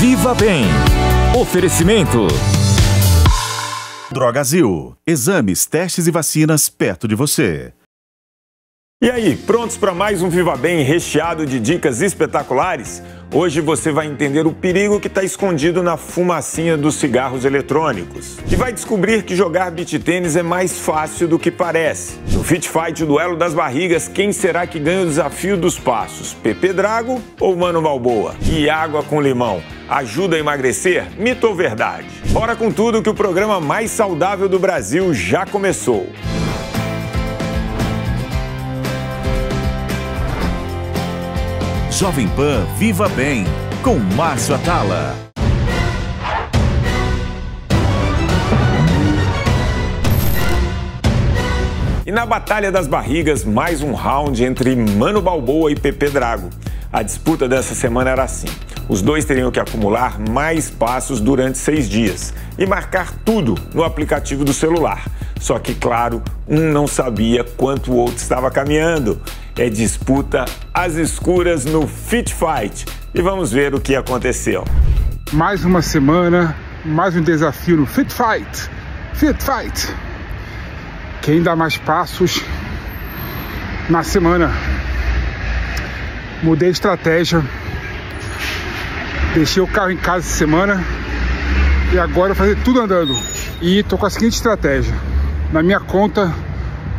Viva Bem. Oferecimento Drogazil. Exames, testes e vacinas perto de você. E aí, prontos para mais um Viva Bem recheado de dicas espetaculares? Hoje você vai entender o perigo que está escondido na fumacinha dos cigarros eletrônicos. E vai descobrir que jogar beach tênis é mais fácil do que parece. No Fit Fight, o duelo das barrigas, quem será que ganha o desafio dos passos? Pepe Drago ou Mano Balboa? E água com limão ajuda a emagrecer? Mito ou verdade? Bora com tudo que o programa mais saudável do Brasil já começou. Jovem Pan Viva Bem, com Márcio Atala. E na Batalha das Barrigas, mais um round entre Mano Balboa e Pepe Drago. A disputa dessa semana era assim: os dois teriam que acumular mais passos durante 6 dias e marcar tudo no aplicativo do celular. Só que, claro, um não sabia quanto o outro estava caminhando. É disputa às escuras no Fit Fight. E vamos ver o que aconteceu. Mais uma semana, mais um desafio no Fit Fight. Fit Fight. Quem dá mais passos na semana? Mudei a estratégia. Deixei o carro em casa essa semana. E agora vou fazer tudo andando. E tô com a seguinte estratégia. Na minha conta,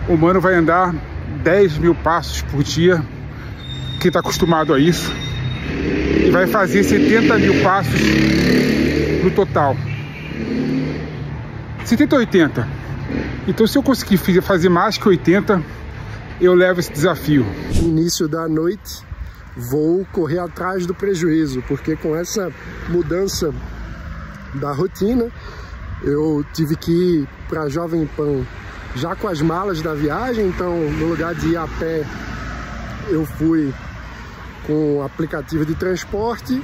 o Mano vai andar 10 mil passos por dia, que está acostumado a isso, e vai fazer 70 mil passos no total. 70 ou 80. Então, se eu conseguir fazer mais que 80, eu levo esse desafio. Início da noite, vou correr atrás do prejuízo, porque com essa mudança da rotina, eu tive que ir para Jovem Pan já com as malas da viagem. Então, no lugar de ir a pé, eu fui com o aplicativo de transporte.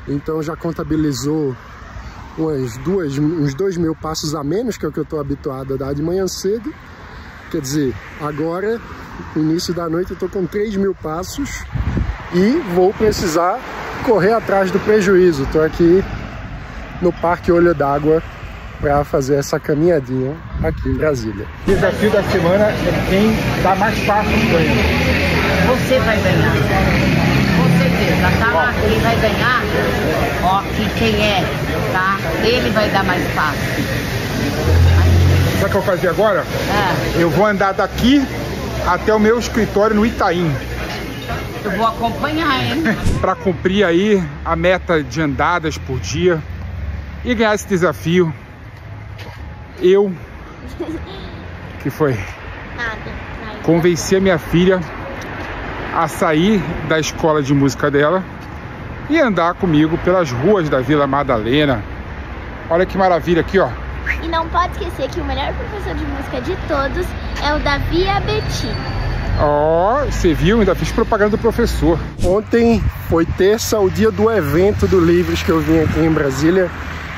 Então, já contabilizou uns 2 mil passos a menos, que é o que eu estou habituado a dar de manhã cedo. Quer dizer, agora, no início da noite, eu estou com 3 mil passos e vou precisar correr atrás do prejuízo. Estou aqui no Parque Olho d'Água para fazer essa caminhadinha aqui em Brasília. O desafio da semana é quem dá mais passos ganha. Você vai ganhar, com certeza, tá? Ele vai ganhar, ó, que quem é, tá? Ele vai dar mais passos. Sabe o que eu vou fazer agora? Eu vou andar daqui até o meu escritório no Itaim. Eu vou acompanhar, hein? Para cumprir aí a meta de andadas por dia e ganhar esse desafio. Eu, que foi, convenci a minha filha a sair da escola de música dela e andar comigo pelas ruas da Vila Madalena. Olha que maravilha aqui, ó. E não pode esquecer que o melhor professor de música de todos é o Davi Abeti. Ó, você viu? Ainda fiz propaganda do professor. Ontem foi terça, o dia do evento do Livres que eu vim aqui em Brasília.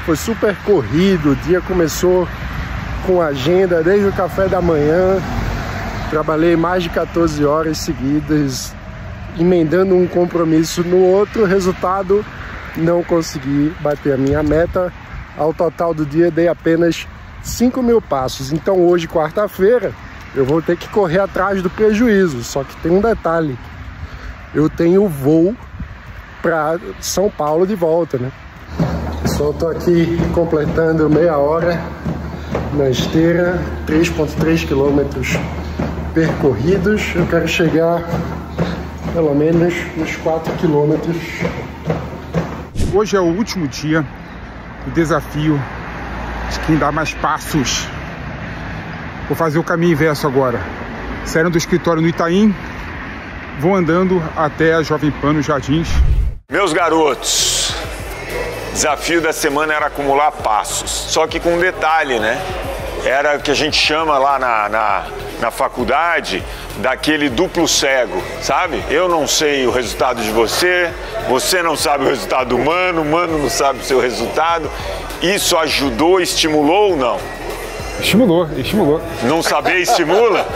Foi super corrido, o dia começou com agenda desde o café da manhã. Trabalhei mais de 14 horas seguidas, emendando um compromisso no outro. Resultado, não consegui bater a minha meta. Ao total do dia, dei apenas 5 mil passos. Então hoje, quarta-feira, eu vou ter que correr atrás do prejuízo. Só que tem um detalhe. Eu tenho voo para São Paulo de volta, né? Só estou aqui completando meia hora na esteira, 3,3 quilômetros percorridos. Eu quero chegar pelo menos nos 4 quilômetros. Hoje é o último dia do desafio de quem dá mais passos. Vou fazer o caminho inverso agora. Saindo do escritório no Itaim, vou andando até a Jovem Pan nos Jardins. Meus garotos, desafio da semana era acumular passos. Só que com um detalhe, né? Era o que a gente chama lá na faculdade daquele duplo cego, sabe? Eu não sei o resultado de você, você não sabe o resultado do Mano, o Mano não sabe o seu resultado. Isso ajudou, estimulou ou não? Estimulou, estimulou. Não saber estimula?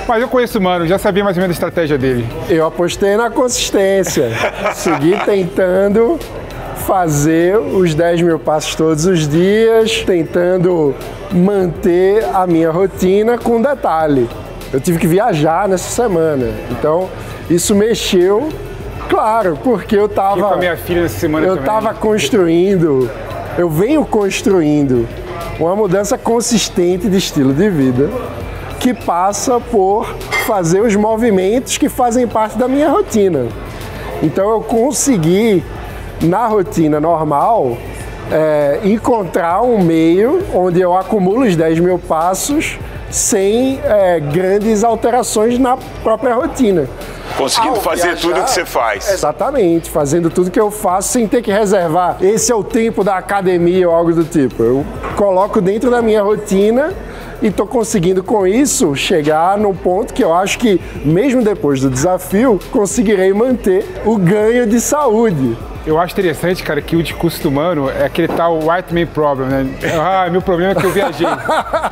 Mas eu conheço o Mano, já sabia mais ou menos a estratégia dele. Eu apostei na consistência, segui tentando, fazer os 10 mil passos todos os dias, tentando manter a minha rotina com detalhe. Eu tive que viajar nessa semana, então isso mexeu, claro, porque eu tava... com a minha filha nessa semana eu também. tava construindo, eu venho construindo uma mudança consistente de estilo de vida que passa por fazer os movimentos que fazem parte da minha rotina. Então eu consegui, na rotina normal, encontrar um meio onde eu acumulo os 10 mil passos sem grandes alterações na própria rotina. Conseguindo fazer tudo que você faz. Exatamente, fazendo tudo que eu faço sem ter que reservar. Esse é o tempo da academia ou algo do tipo. Eu coloco dentro da minha rotina e estou conseguindo com isso chegar no ponto que eu acho que, mesmo depois do desafio, conseguirei manter o ganho de saúde. Eu acho interessante, cara, que o discurso do Mano é aquele tal white man problem, né? Meu problema é que eu viajei.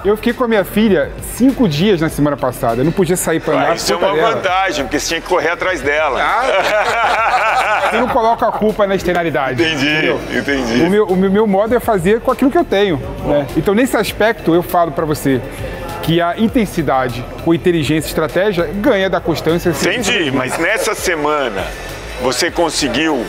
Eu fiquei com a minha filha 5 dias na semana passada. Eu não podia sair pra andar. Isso é uma vantagem, porque você tinha que correr atrás dela. Eu não coloco a culpa na externalidade. Entendi. O meu modo é fazer com aquilo que eu tenho, né? Então, nesse aspecto, eu falo pra você que a intensidade, com inteligência e estratégia ganha da constância. Entendi, mas nessa semana você conseguiu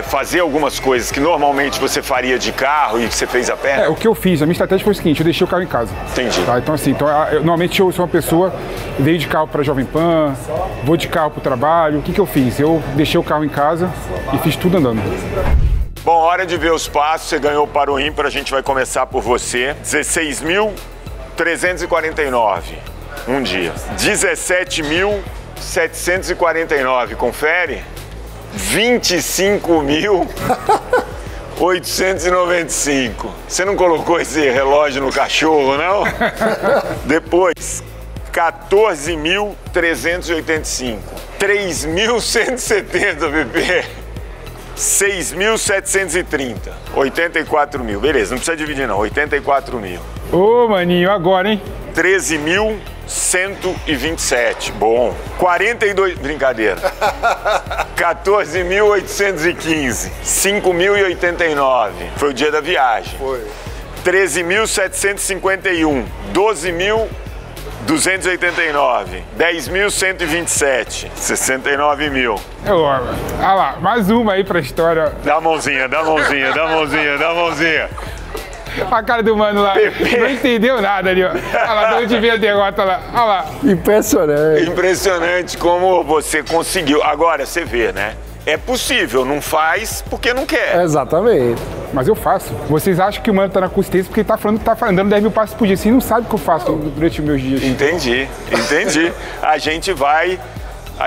fazer algumas coisas que normalmente você faria de carro e que você fez a pé? O que eu fiz, a minha estratégia foi o seguinte, eu deixei o carro em casa. Entendi. Tá? Então assim, normalmente eu sou uma pessoa, veio de carro para Jovem Pan, vou de carro para o trabalho. O que eu fiz? Eu deixei o carro em casa e fiz tudo andando. Bom, hora de ver os passos, você ganhou para o ímpar, a gente vai começar por você. 16.349, um dia. 17.749, confere? 25.895. Você não colocou esse relógio no cachorro, não? Depois, 14.385. 3.170, bebê. 6.730. 84 mil. Beleza, não precisa dividir, não. 84 mil. Ô, maninho, agora, hein? 13.127. Bom. 42... Brincadeira. 14.815. 5.089. Foi o dia da viagem. Foi. 13.751. 12.289. 10.127. 69 mil. Olha lá, mais uma aí pra história. Dá a mãozinha, dá a mãozinha, dá a mãozinha, dá a mãozinha. A cara do Mano lá, não entendeu nada ali, ó. Olha lá, de onde veio a derrota lá, olha lá. Impressionante. Impressionante como você conseguiu. Agora, você vê, né? É possível, não faz porque não quer. Exatamente. Mas eu faço. Vocês acham que o Mano tá na consistência porque ele tá falando que tá andando 10 mil passos por dia. Vocês não sabem o que eu faço durante os meus dias. Entendi. A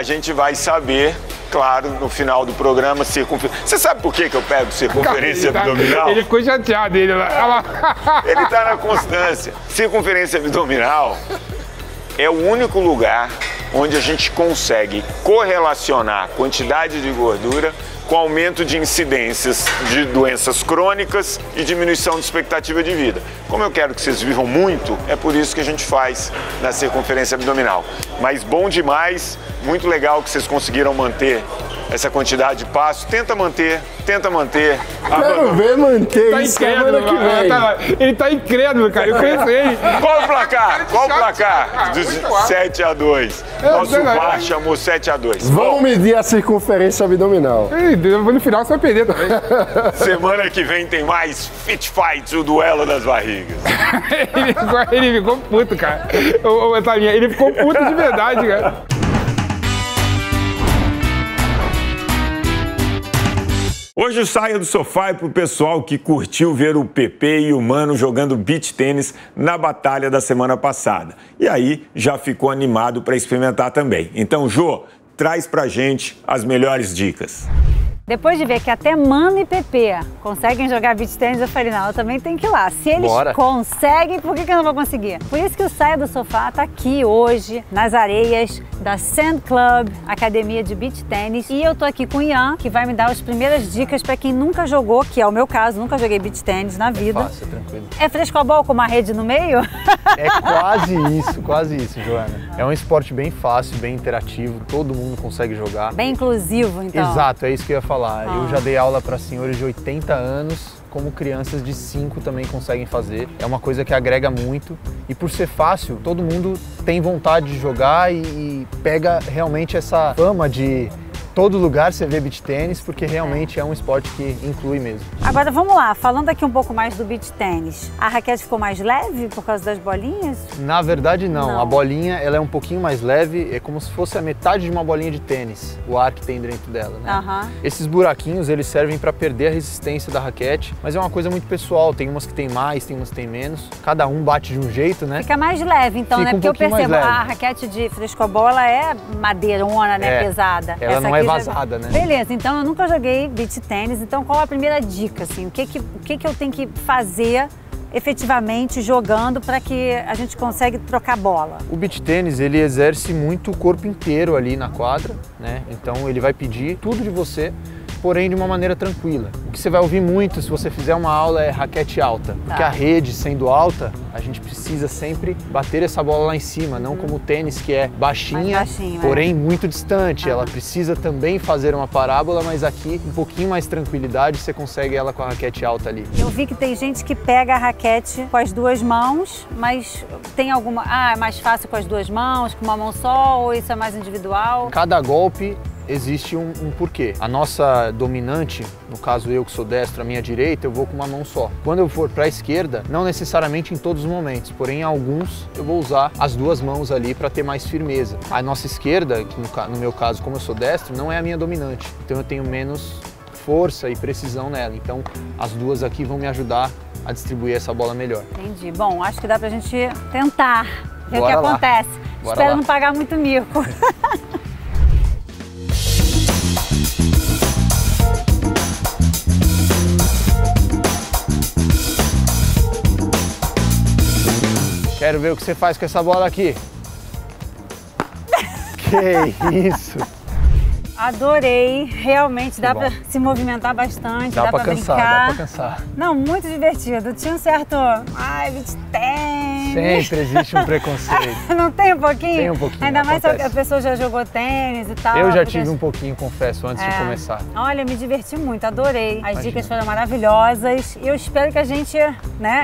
gente vai saber, claro, no final do programa, circunferência. Você sabe por que eu pego circunferência abdominal? Ele ficou chateado, ele lá. Ele tá na constância. Circunferência abdominal é o único lugar onde a gente consegue correlacionar a quantidade de gordura com aumento de incidências de doenças crônicas e diminuição de expectativa de vida. Como eu quero que vocês vivam muito, é por isso que a gente faz na circunferência abdominal. Mas bom demais, muito legal que vocês conseguiram manter essa quantidade de passos. Tenta manter. Quero ver manter Tá isso semana que vem. Ele tá incrédulo, cara. Eu conheço ele. Qual o placar? Dos 7-2. Nosso VAR chamou 7-2. Vamos medir a circunferência abdominal. No final você vai perder também. Semana que vem tem mais Fit Fights, o duelo das barrigas. Ele ficou puto, cara. Ele ficou puto de verdade, cara. Hoje o Saia do Sofá é pro pessoal que curtiu ver o Pepe e o Mano jogando beach tênis na batalha da semana passada. E aí já ficou animado para experimentar também. Então, Jô, traz pra gente as melhores dicas. Depois de ver que até Mano e Pepe conseguem jogar beach tênis, eu falei, não, eu também tenho que ir lá. Se eles conseguem, por que eu não vou conseguir? Por isso que o Saia do Sofá tá aqui hoje, nas areias da Sand Club, academia de beach tênis. E eu tô aqui com o Ian, que vai me dar as primeiras dicas para quem nunca jogou, que é o meu caso, nunca joguei beach tênis na vida. Fácil, tranquilo. É frescobol com uma rede no meio? É quase isso, Joana. É um esporte bem fácil, bem interativo, todo mundo consegue jogar. Bem inclusivo, então. Exato, é isso que eu ia falar. falar. Eu já dei aula para senhores de 80 anos, como crianças de 5 também conseguem fazer. É uma coisa que agrega muito e por ser fácil, todo mundo tem vontade de jogar e pega realmente essa fama de todo lugar você vê beach tênis, porque realmente é um esporte que inclui mesmo. Agora vamos lá, falando aqui um pouco mais do beach tênis. A raquete ficou mais leve por causa das bolinhas? Na verdade não. A bolinha ela é um pouquinho mais leve, é como se fosse a metade de uma bolinha de tênis, o ar que tem dentro dela, né? Esses buraquinhos eles servem para perder a resistência da raquete, mas é uma coisa muito pessoal, tem umas que tem mais, tem umas que tem menos, cada um bate de um jeito, né? Fica mais leve então, né? Porque eu percebo, a raquete de frescobol ela é madeirona, né? Pesada. Ela não é vazada, né? Beleza, então eu nunca joguei beach tênis, então qual a primeira dica, assim? O que eu tenho que fazer efetivamente jogando para que a gente consiga trocar bola? O beach tênis, ele exerce muito o corpo inteiro ali na quadra, né? Então ele vai pedir tudo de você, porém de uma maneira tranquila. O que você vai ouvir muito se você fizer uma aula é raquete alta, porque a rede sendo alta, a gente precisa sempre bater essa bola lá em cima, não como o tênis que é baixinha, porém muito distante. Ela precisa também fazer uma parábola, mas aqui um pouquinho mais tranquilidade, você consegue ela com a raquete alta ali. Eu vi que tem gente que pega a raquete com as duas mãos, mas tem alguma... é mais fácil com as duas mãos, com uma mão só, ou isso é mais individual? Cada golpe existe um porquê. A nossa dominante, no caso eu que sou destro, a minha direita, eu vou com uma mão só. Quando eu for para a esquerda, não necessariamente em todos os momentos, porém em alguns eu vou usar as duas mãos ali para ter mais firmeza. A nossa esquerda, que no meu caso, como eu sou destro, não é a minha dominante, então eu tenho menos força e precisão nela. Então as duas aqui vão me ajudar a distribuir essa bola melhor. Entendi. Bom, acho que dá pra gente tentar ver o que acontece. Espero não pagar muito mico. Quero ver o que você faz com essa bola aqui. Que isso! Adorei, realmente dá pra se movimentar bastante, dá pra cansar, brincar. dá pra cansar. Não, muito divertido. Tinha um certo, beach tênis. Sempre existe um preconceito. Não tem um pouquinho? Tem um pouquinho. Ainda mais se a pessoa já jogou tênis e tal. Eu já tive um pouquinho, confesso, antes de começar. Olha, me diverti muito, adorei. As dicas foram maravilhosas e eu espero que a gente,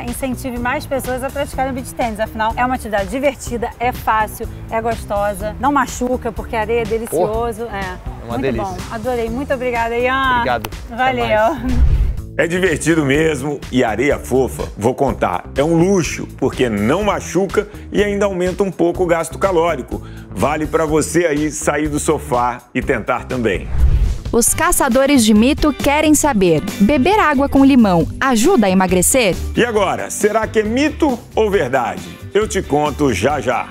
incentive mais pessoas a praticarem beach tênis. Afinal, é uma atividade divertida, é fácil, é gostosa, não machuca porque a areia é delicioso. Uma muito delícia. Bom, adorei. Muito obrigada, Ian. Obrigado. Valeu. É divertido mesmo e areia fofa, vou contar, é um luxo, porque não machuca e ainda aumenta um pouco o gasto calórico. Vale para você aí sair do sofá e tentar também. Os caçadores de mito querem saber: beber água com limão ajuda a emagrecer? E agora, será que é mito ou verdade? Eu te conto já já.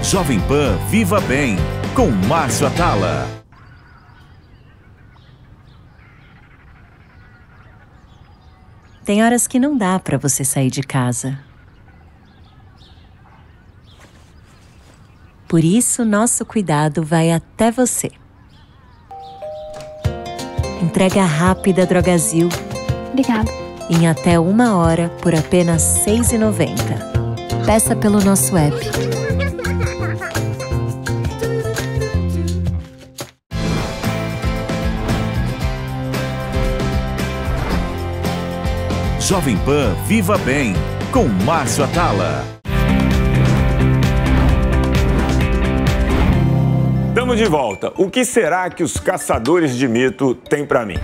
Jovem Pan Viva Bem, com Márcio Atala. Tem horas que não dá para você sair de casa. Por isso, nosso cuidado vai até você. Entrega rápida Drogazil. Obrigada. Em até 1 hora por apenas R$ 6,90. Peça pelo nosso app. Jovem Pan Viva Bem, com Márcio Atala. Estamos de volta. O que será que os caçadores de mito têm para mim?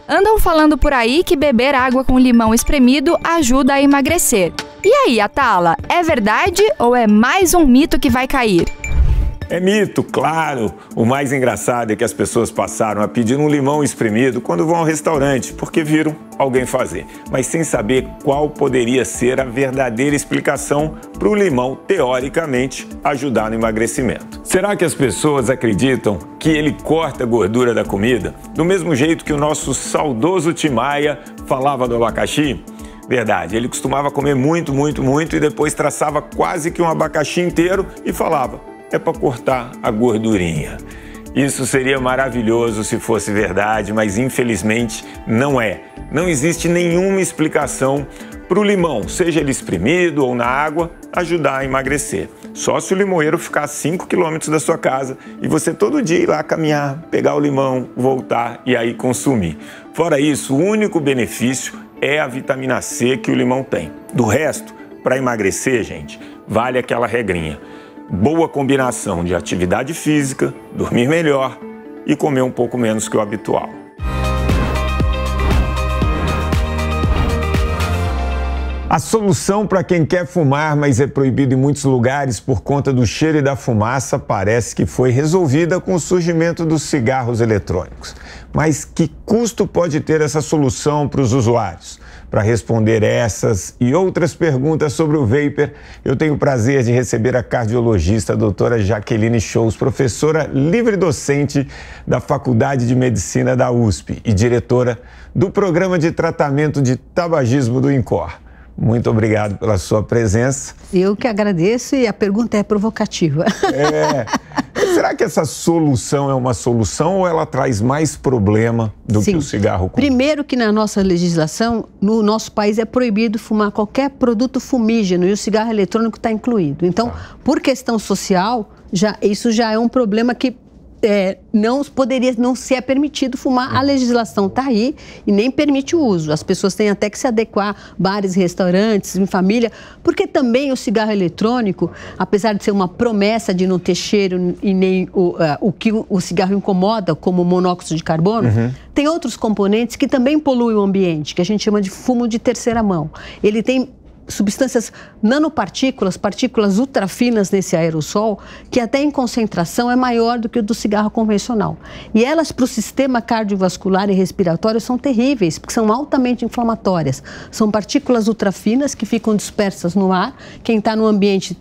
Andam falando por aí que beber água com limão espremido ajuda a emagrecer. E aí, Atala, é verdade ou é mais um mito que vai cair? É mito, claro. O mais engraçado é que as pessoas passaram a pedir um limão espremido quando vão ao restaurante, porque viram alguém fazer, mas sem saber qual poderia ser a verdadeira explicação para o limão, teoricamente, ajudar no emagrecimento. Será que as pessoas acreditam que ele corta a gordura da comida, do mesmo jeito que o nosso saudoso Tim Maia falava do abacaxi? Verdade, ele costumava comer muito e depois traçava quase que um abacaxi inteiro e falava: é para cortar a gordurinha. Isso seria maravilhoso se fosse verdade, mas infelizmente não é. Não existe nenhuma explicação para o limão, seja ele espremido ou na água, ajudar a emagrecer. Só se o limoeiro ficar a 5 km da sua casa e você todo dia ir lá caminhar, pegar o limão, voltar e aí consumir. Fora isso, o único benefício é a vitamina C que o limão tem. Do resto, para emagrecer, gente, vale aquela regrinha. Boa combinação de atividade física, dormir melhor e comer um pouco menos que o habitual. A solução para quem quer fumar, mas é proibido em muitos lugares por conta do cheiro e da fumaça, parece que foi resolvida com o surgimento dos cigarros eletrônicos. Mas que custo pode ter essa solução para os usuários? Para responder essas e outras perguntas sobre o vapor, eu tenho o prazer de receber a cardiologista a doutora Jaqueline Shows, professora livre-docente da Faculdade de Medicina da USP e diretora do Programa de Tratamento de Tabagismo do INCOR. Muito obrigado pela sua presença. Eu que agradeço e a pergunta é provocativa. Será que essa solução é uma solução ou ela traz mais problema do que o cigarro comum? Primeiro que na nossa legislação, no nosso país é proibido fumar qualquer produto fumígeno e o cigarro eletrônico está incluído. Então, por questão social, isso já é um problema que não se é permitido fumar. A legislação está aí e nem permite o uso. As pessoas têm até que se adequar, bares, restaurantes, em família, porque também o cigarro eletrônico, apesar de ser uma promessa de não ter cheiro e nem o que o cigarro incomoda, como o monóxido de carbono, tem outros componentes que também poluem o ambiente, que a gente chama de fumo de terceira mão. Ele tem substâncias nanopartículas, partículas ultrafinas nesse aerossol, que até em concentração é maior do que o do cigarro convencional. E elas, para o sistema cardiovascular e respiratório, são terríveis, porque são altamente inflamatórias. São partículas ultrafinas que ficam dispersas no ar. Quem está no ambiente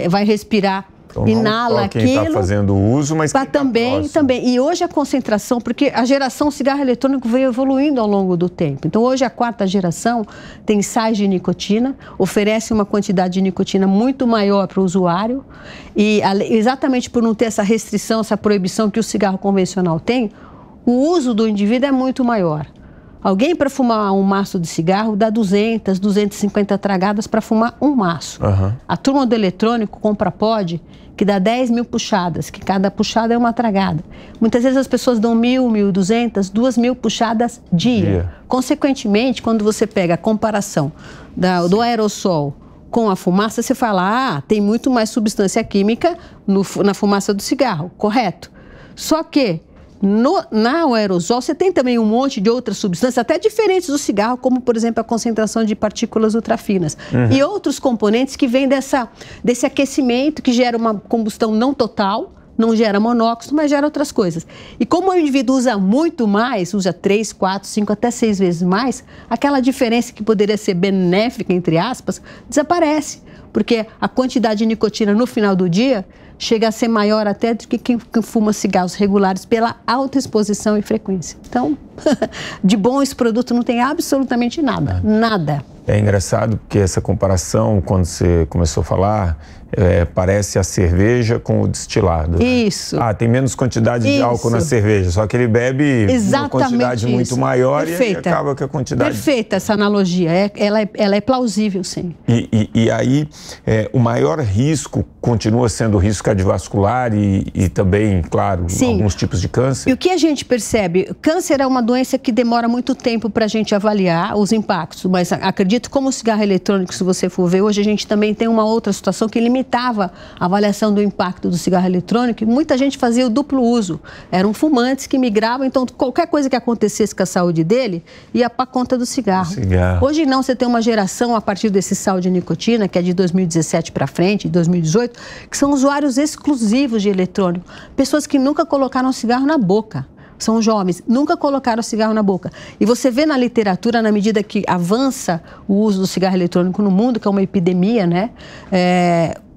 vai respirar, então, inala aquilo. Quem está fazendo uso, mas quem também. E hoje a concentração, porque a geração cigarro eletrônico veio evoluindo ao longo do tempo. Então hoje a 4ª geração tem sais de nicotina, oferece uma quantidade de nicotina muito maior para o usuário e exatamente por não ter essa restrição, essa proibição que o cigarro convencional tem, o uso do indivíduo é muito maior. Alguém para fumar um maço de cigarro dá 200, 250 tragadas para fumar um maço. A turma do eletrônico compra pod que dá 10 mil puxadas, que cada puxada é uma tragada. Muitas vezes as pessoas dão 1.000, 1.200, 2.000 puxadas dia. Consequentemente, quando você pega a comparação do aerossol com a fumaça, você fala, tem muito mais substância química na fumaça do cigarro, correto? Só que no aerosol, você tem também um monte de outras substâncias, até diferentes do cigarro, como, por exemplo, a concentração de partículas ultrafinas. E outros componentes que vêm desse aquecimento, que gera uma combustão não total, não gera monóxido, mas gera outras coisas. E como o indivíduo usa muito mais, usa 3, 4, 5, até 6 vezes mais, aquela diferença que poderia ser benéfica, entre aspas, desaparece. Porque a quantidade de nicotina no final do dia chega a ser maior até do que quem fuma cigarros regulares pela alta exposição e frequência. Então, de bom esse produto não tem absolutamente nada, nada. É engraçado porque essa comparação, quando você começou a falar, parece a cerveja com o destilado. Isso. Né? Tem menos quantidade de álcool na cerveja, só que ele bebe uma quantidade muito maior. Perfeita. E acaba que a quantidade... Perfeita essa analogia, ela é plausível, sim. E aí, o maior risco continua sendo o risco cardiovascular e também, claro, alguns tipos de câncer. E o que a gente percebe? Câncer é uma doença que demora muito tempo para a gente avaliar os impactos, mas acredito como o cigarro eletrônico, se você for ver, hoje a gente também tem uma outra situação que limitava a avaliação do impacto do cigarro eletrônico e muita gente fazia o duplo uso. Eram fumantes que migravam, então qualquer coisa que acontecesse com a saúde dele ia para a conta do cigarro. Hoje não, você tem uma geração a partir desse sal de nicotina, que é de 2017 para frente, 2018, que são usuários exclusivos de eletrônico. Pessoas que nunca colocaram cigarro na boca. São jovens, nunca colocaram cigarro na boca. E você vê na literatura, na medida que avança o uso do cigarro eletrônico no mundo, que é uma epidemia, né?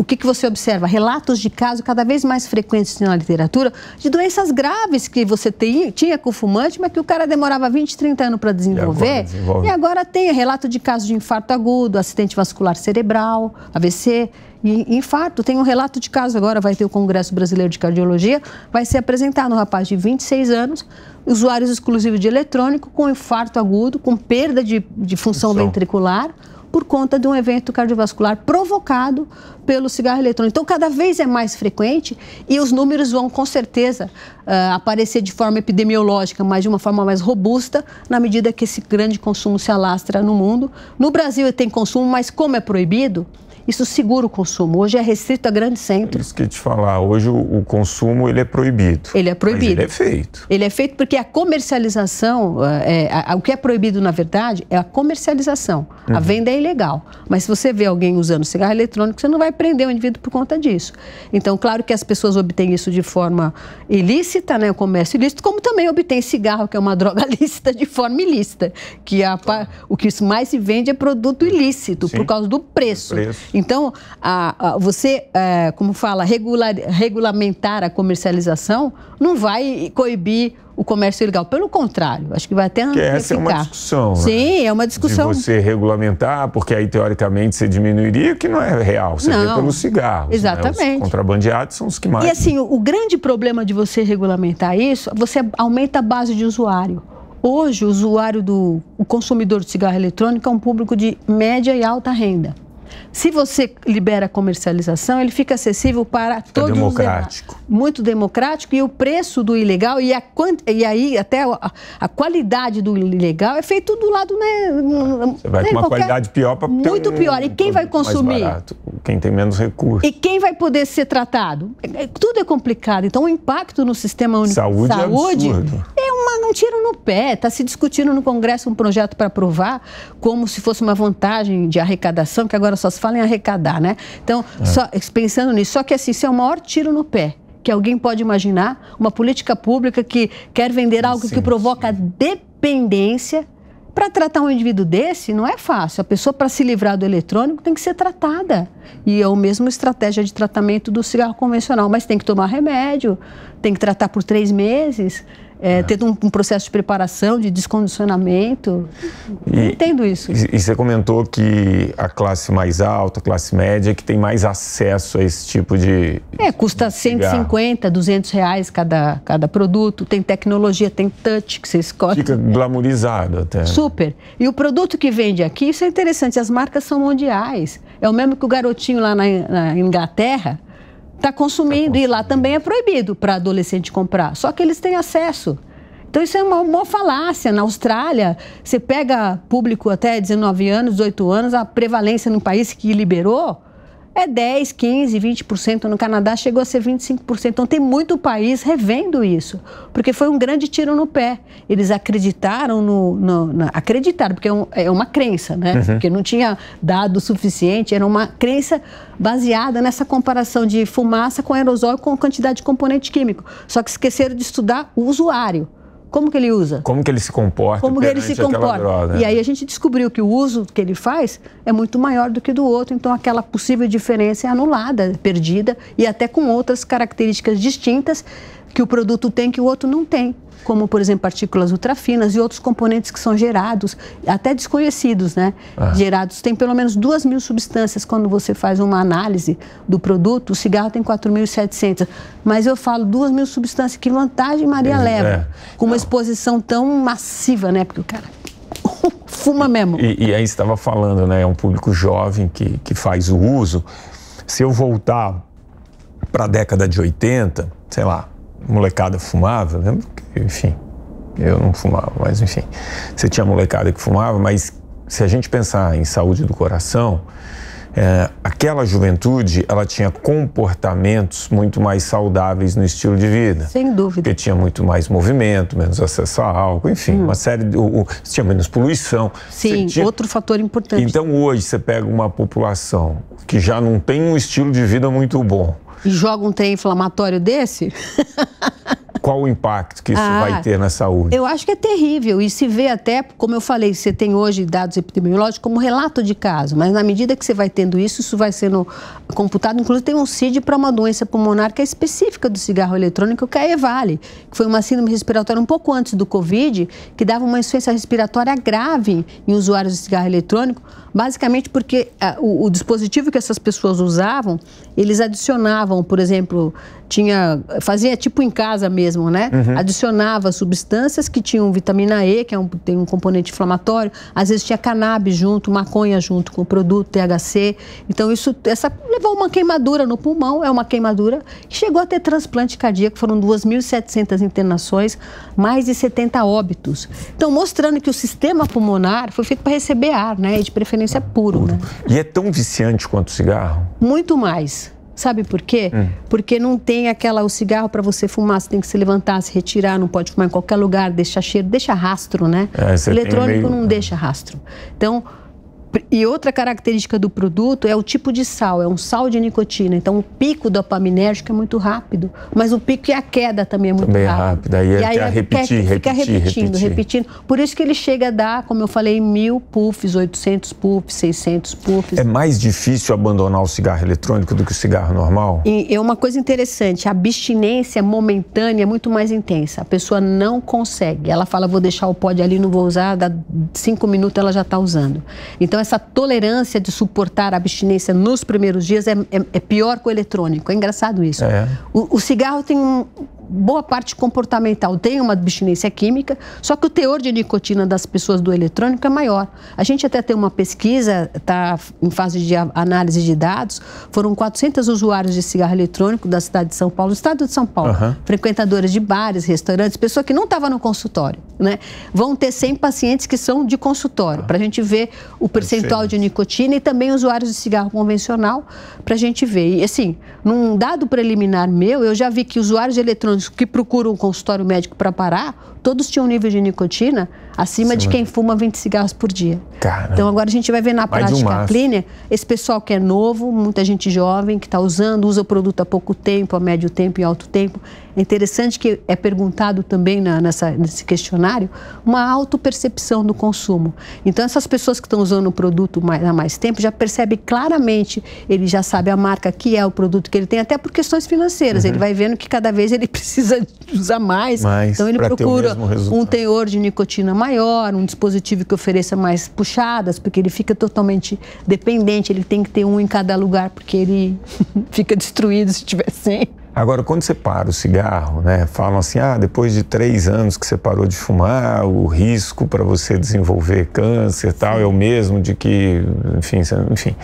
o que você observa? Relatos de casos cada vez mais frequentes na literatura de doenças graves que você tinha com o fumante, mas que o cara demorava 20, 30 anos para desenvolver. E agora tem relato de casos de infarto agudo, acidente vascular cerebral, AVC e infarto. Tem um relato de caso agora, vai ter o Congresso Brasileiro de Cardiologia, vai ser apresentado um rapaz de 26 anos, usuários exclusivos de eletrônico, com infarto agudo, com perda de função ventricular, por conta de um evento cardiovascular provocado pelo cigarro eletrônico. Então, cada vez é mais frequente e os números vão, com certeza, aparecer de forma epidemiológica, mas de uma forma mais robusta, na medida que esse grande consumo se alastra no mundo. No Brasil tem consumo, mas como é proibido, isso segura o consumo. Hoje é restrito a grandes centros. Isso que eu ia te falar, hoje o consumo ele é proibido. Ele é proibido. Mas ele é feito. Ele é feito porque a comercialização, o que é proibido na verdade é a comercialização. A venda é ilegal. Mas se você vê alguém usando cigarro eletrônico, você não vai prender o indivíduo por conta disso. Então, claro que as pessoas obtêm isso de forma ilícita, né, o comércio ilícito, como também obtém cigarro, que é uma droga lícita, de forma ilícita. O que mais se vende é produto ilícito, por causa do preço. Então, você, como fala, regulamentar a comercialização não vai coibir o comércio ilegal. Pelo contrário, acho que vai até amplificar. Essa é uma discussão. Sim, é uma discussão. De você regulamentar, porque aí, teoricamente, você diminuiria, o que não é real. Você vê pelos cigarros. Exatamente. Né? Os contrabandeados são os que mais... E assim, o grande problema de você regulamentar isso, você aumenta a base de usuário. Hoje, o consumidor de cigarro eletrônico é um público de média e alta renda. Se você libera a comercialização, ele fica acessível para todos os demais. Muito democrático, e o preço do ilegal e aí até a qualidade do ilegal é feito do lado, né? Você vai com uma qualidade pior para ter muito pior. E quem vai consumir? Mais barato, quem tem menos recursos. E quem vai poder ser tratado? Tudo é complicado. Então, o impacto no sistema único de saúde é um tiro no pé. Está se discutindo no Congresso um projeto para aprovar como se fosse uma vantagem de arrecadação, que agora só se fala em arrecadar, né? Então, pensando nisso, só que assim, isso é o maior tiro no pé que alguém pode imaginar, uma política pública que quer vender algo que provoca dependência. Para tratar um indivíduo desse, não é fácil. A pessoa, para se livrar do eletrônico, tem que ser tratada. E é a mesma estratégia de tratamento do cigarro convencional, mas tem que tomar remédio, tem que tratar por 3 meses, ter um processo de preparação, de descondicionamento. Não entendo isso. E você comentou que a classe mais alta, a classe média, que tem mais acesso a esse tipo de... custa 150, 200 reais cada produto. Tem tecnologia, tem touch que você escolhe. Fica glamourizado até. Super. E o produto que vende aqui, isso é interessante, as marcas são mundiais. É o mesmo que o garotinho lá na Inglaterra está consumindo, e lá também é proibido para adolescente comprar, só que eles têm acesso. Então isso é uma falácia. Na Austrália, você pega público até 19 anos, 18 anos, a prevalência no país que liberou é 10, 15, 20%. No Canadá chegou a ser 25%. Então tem muito país revendo isso, porque foi um grande tiro no pé. Eles acreditaram acreditaram, porque é uma crença, né? Porque não tinha dado suficiente, era uma crença baseada nessa comparação de fumaça com aerosol com quantidade de componente químico. Só que esqueceram de estudar o usuário. Como que ele usa? Como que ele se comporta? Como que ele se comporta? Droga. E aí a gente descobriu que o uso que ele faz é muito maior do que do outro, então aquela possível diferença é anulada, perdida, e até com outras características distintas que o produto tem que o outro não tem, como, por exemplo, partículas ultrafinas e outros componentes que são gerados, até desconhecidos, né? Gerados, tem pelo menos 2.000 substâncias quando você faz uma análise do produto. O cigarro tem 4.700, mas eu falo 2.000 substâncias, que vantagem Maria leva, com uma exposição tão massiva, né? Porque o cara fuma mesmo. E aí você estava falando, né? É um público jovem que faz o uso. Se eu voltar para a década de 80, sei lá, molecada fumava, eu lembro que, enfim, eu não fumava, mas enfim, você tinha molecada que fumava, mas se a gente pensar em saúde do coração, aquela juventude, ela tinha comportamentos muito mais saudáveis no estilo de vida. Sem dúvida. Porque tinha muito mais movimento, menos acesso a álcool, enfim, uma série de... tinha menos poluição. Sim, outro fator importante. Então hoje você pega uma população que já não tem um estilo de vida muito bom, e joga um trem inflamatório desse? qual o impacto que isso vai ter na saúde? Eu acho que é terrível e se vê até, como eu falei, você tem hoje dados epidemiológicos como relato de caso, mas na medida que você vai tendo isso vai sendo computado. Inclusive tem um CID para uma doença pulmonar que é específica do cigarro eletrônico, que é a EVALI, que foi uma síndrome respiratória um pouco antes do Covid, que dava uma insuficiência respiratória grave em usuários de cigarro eletrônico, basicamente porque o dispositivo que essas pessoas usavam, eles adicionavam, por exemplo, fazia tipo em casa mesmo, né? Adicionava substâncias que tinham vitamina E, que tem um componente inflamatório, às vezes tinha cannabis junto, maconha junto com o produto, THC. Então essa levou uma queimadura no pulmão, é uma queimadura que chegou a ter transplante cardíaco, foram 2.700 internações, mais de 70 óbitos. Então mostrando que o sistema pulmonar foi feito para receber ar, né? E de preferência puro, né? E é tão viciante quanto o cigarro? Muito mais. Sabe por quê? Porque não tem o cigarro para você fumar, você tem que se levantar, se retirar, não pode fumar em qualquer lugar, deixa cheiro, deixa rastro, né? Eletrônico não deixa rastro. Então, e outra característica do produto é o tipo de sal, é um sal de nicotina. Então, o pico dopaminérgico é muito rápido, mas o pico e a queda também é muito rápido. Aí fica repetindo. Por isso que ele chega a dar, como eu falei, 1.000 puffs, 800 puffs, 600 puffs. É mais difícil abandonar o cigarro eletrônico do que o cigarro normal? E é uma coisa interessante, a abstinência momentânea é muito mais intensa. A pessoa não consegue. Ela fala, vou deixar o pod ali, não vou usar, dá 5 minutos ela já está usando. Então, essa tolerância de suportar a abstinência nos primeiros dias é pior que o eletrônico. É engraçado isso. O cigarro tem boa parte comportamental, tem uma abstinência química, só que o teor de nicotina das pessoas do eletrônico é maior. A gente até tem uma pesquisa, está em fase de análise de dados, foram 400 usuários de cigarro eletrônico da cidade de São Paulo, do estado de São Paulo, frequentadores de bares, restaurantes, pessoa que não estava no consultório, né? Vão ter 100 pacientes que são de consultório, para a gente ver o percentual de nicotina e também usuários de cigarro convencional, para a gente ver. E assim, num dado preliminar meu, eu já vi que usuários de eletrônicos que procuram um consultório médico para parar, todos tinham um nível de nicotina acima de quem fuma 20 cigarros por dia. Caramba. Então agora a gente vai ver na prática clínica, esse pessoal que é novo, muita gente jovem que está usando, usa o produto há pouco tempo, a médio tempo e alto tempo. É interessante que é perguntado também nesse questionário uma autopercepção do consumo. Então essas pessoas que estão usando o produto há mais tempo já percebem claramente, ele já sabe a marca que é o produto que ele tem, até por questões financeiras. Ele vai vendo que cada vez ele precisa usar mais. Então ele procura um teor de nicotina maior, um dispositivo que ofereça mais puxadas, porque ele fica totalmente dependente, ele tem que ter um em cada lugar, porque ele fica destruído se tiver sem. Agora, quando você para o cigarro, né, falam assim, depois de 3 anos que você parou de fumar, o risco para você desenvolver câncer e tal é o mesmo de que, enfim.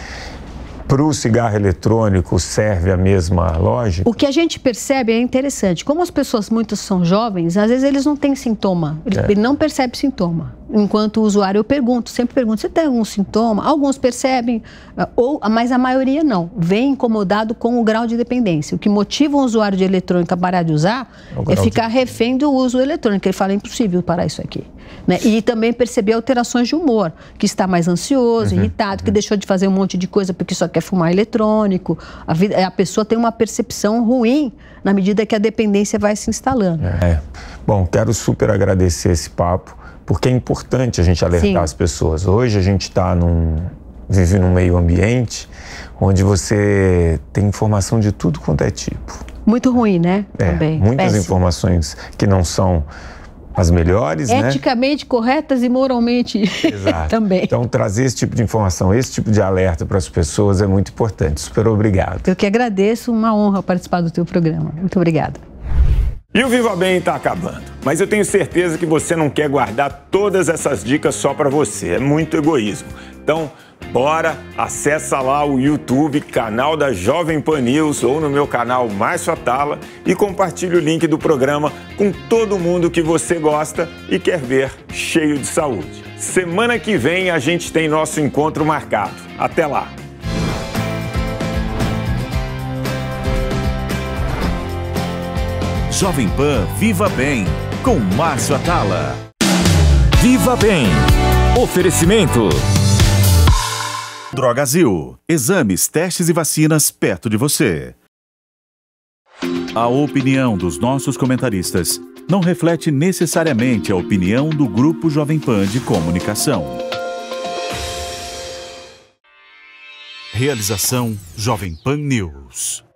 Para o cigarro eletrônico serve a mesma lógica? O que a gente percebe é interessante. Como as pessoas muitas são jovens, às vezes eles não têm sintoma. Ele não percebe sintoma. Enquanto o usuário, sempre pergunto, você tem algum sintoma? Alguns percebem, mas a maioria não. Vem incomodado com o grau de dependência. O que motiva um usuário de eletrônica a parar de usar é ficar refém do uso eletrônico. Ele fala, é impossível parar isso aqui. Né? E também perceber alterações de humor, que está mais ansioso, irritado, que deixou de fazer um monte de coisa porque só quer fumar eletrônico. A pessoa tem uma percepção ruim na medida que a dependência vai se instalando. Bom, quero super agradecer esse papo, porque é importante a gente alertar as pessoas. Hoje a gente vive num meio ambiente onde você tem informação de tudo quanto é tipo. Muito ruim, né? Também. Muitas informações que não são as melhores, eticamente corretas e moralmente também. Então, trazer esse tipo de informação, esse tipo de alerta para as pessoas é muito importante. Super obrigado. Eu que agradeço, uma honra participar do teu programa. Muito obrigada. E o Viva Bem está acabando, mas eu tenho certeza que você não quer guardar todas essas dicas só para você, é muito egoísmo. Então, bora, acessa lá o YouTube, canal da Jovem Pan News ou no meu canal Márcio Atala e compartilhe o link do programa com todo mundo que você gosta e quer ver cheio de saúde. Semana que vem a gente tem nosso encontro marcado. Até lá! Jovem Pan Viva Bem, com Márcio Atala. Viva Bem. Oferecimento. Drogazil. Exames, testes e vacinas perto de você. A opinião dos nossos comentaristas não reflete necessariamente a opinião do Grupo Jovem Pan de Comunicação. Realização Jovem Pan News.